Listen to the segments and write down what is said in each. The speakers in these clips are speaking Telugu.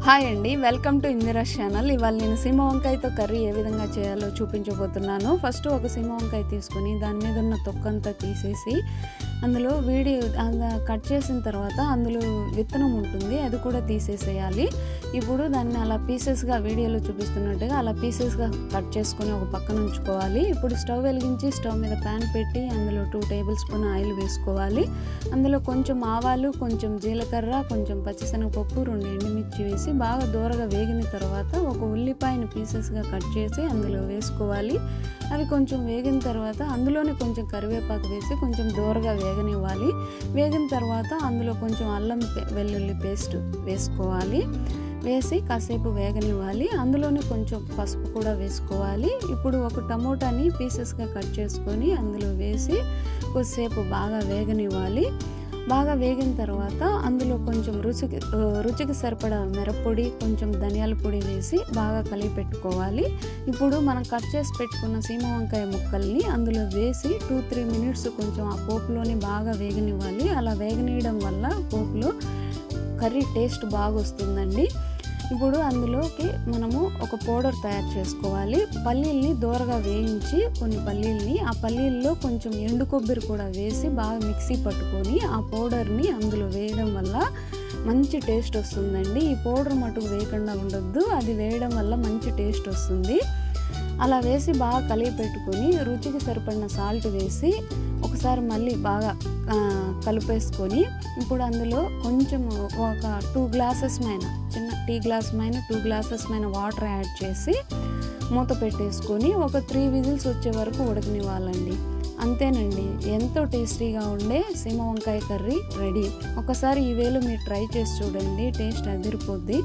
హాయ్ అండి, వెల్కమ్ టు ఇందిరాస్ ఛానల్. ఇవాళ నేను సీమ వంకాయతో కర్రీ ఏ విధంగా చేయాలో చూపించబోతున్నాను. ఫస్ట్ ఒక సీమ వంకాయ తీసుకొని దాని మీద ఉన్న తొక్కంతా తీసేసి అందులో కట్ చేసిన తర్వాత అందులో విత్తనం ఉంటుంది, అది కూడా తీసేసేయాలి. ఇప్పుడు దాన్ని అలా పీసెస్గా వీడియోలో చూపిస్తున్నట్టుగా అలా పీసెస్గా కట్ చేసుకొని ఒక పక్కన ఉంచుకోవాలి. ఇప్పుడు స్టవ్ వెలిగించి స్టవ్ మీద ప్యాన్ పెట్టి అందులో 2 టేబుల్ స్పూన్ ఆయిల్ వేసుకోవాలి. అందులో కొంచెం ఆవాలు, కొంచెం జీలకర్ర, కొంచెం పచ్చిశనగపప్పు, 2 ఎండుమిర్చి వేసి బాగా దూరగా వేగిన తర్వాత ఒక ఉల్లిపాయను పీసెస్గా కట్ చేసి అందులో వేసుకోవాలి. అవి కొంచెం వేగిన తర్వాత అందులోనే కొంచెం కరివేపాకు వేసి కొంచెం దూరగా వేగనివ్వాలి. వేగిన తర్వాత అందులో కొంచెం అల్లం వెల్లుల్లి పేస్ట్ వేసుకోవాలి. వేసి కాసేపు వేగనివ్వాలి. అందులోనే కొంచెం పసుపు కూడా వేసుకోవాలి. ఇప్పుడు ఒక టమోటాని పీసెస్గా కట్ చేసుకొని అందులో వేసి కొద్దిసేపు బాగా వేగనివ్వాలి. బాగా వేగిన తర్వాత అందులో కొంచెం రుచికి సరిపడా మిరప్పొడి, కొంచెం ధనియాల పొడి వేసి బాగా కలిపి పెట్టుకోవాలి. ఇప్పుడు మనం కట్ చేసి పెట్టుకున్న సీమ వంకాయ ముక్కల్ని అందులో వేసి 2-3 మినిట్స్ కొంచెం ఆ పోపులోని బాగా వేగనివ్వాలి. అలా వేగనీయడం వల్ల పోపులో కర్రీ టేస్ట్ బాగా వస్తుందండి. ఇప్పుడు అందులోకి మనము ఒక పౌడర్ తయారు చేసుకోవాలి. పల్లీల్ని దూరగా వేయించి కొన్ని పల్లీల్ని, ఆ పల్లీల్లో కొంచెం ఎండు కొబ్బరి కూడా వేసి బాగా మిక్సీ పట్టుకొని ఆ పౌడర్ని అందులో వేయడం వల్ల మంచి టేస్ట్ వస్తుందండి. ఈ పౌడర్ మటుకు వేయకుండా ఉండొద్దు, అది వేయడం వల్ల మంచి టేస్ట్ వస్తుంది. అలా వేసి బాగా కలిపి పెట్టుకొని రుచికి సరిపడిన సాల్ట్ వేసి ఒకసారి మళ్ళీ బాగా కలిపేసుకొని ఇప్పుడు అందులో కొంచెం ఒక 2 గ్లాసెస్ మైన, చిన్న టీ గ్లాస్ మైన 2 గ్లాసెస్ మైన వాటర్ యాడ్ చేసి మూత పెట్టేసుకొని ఒక 3 విజిల్స్ వచ్చే వరకు ఉడకనివ్వాలండి. అంతేనండి, ఎంతో టేస్టీగా ఉండే సీమ వంకాయ కర్రీ రెడీ. ఒకసారి ఈ వేలో మీరు ట్రై చేసి చూడండి, టేస్ట్ అదిరిపోద్ది.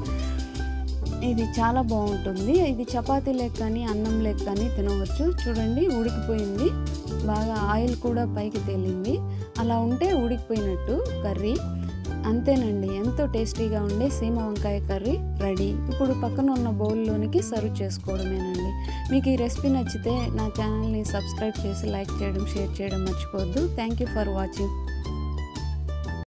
ఇది చాలా బాగుంటుంది. ఇది చపాతీ లేక కానీ అన్నం లేక కానీ తినవచ్చు. చూడండి, ఉడికిపోయింది, బాగా ఆయిల్ కూడా పైకి తేలింది. అలా ఉంటే ఉడికిపోయినట్టు కర్రీ. అంతేనండి, ఎంతో టేస్టీగా ఉండే సీమ వంకాయ కర్రీ రెడీ. ఇప్పుడు పక్కన ఉన్న బౌల్లోనికి సర్వ్ చేసుకోవడమేనండి. మీకు ఈ రెసిపీ నచ్చితే నా ఛానల్ని సబ్స్క్రైబ్ చేసి లైక్ చేయడం, షేర్ చేయడం మర్చిపోవద్దు. Thank you for watching.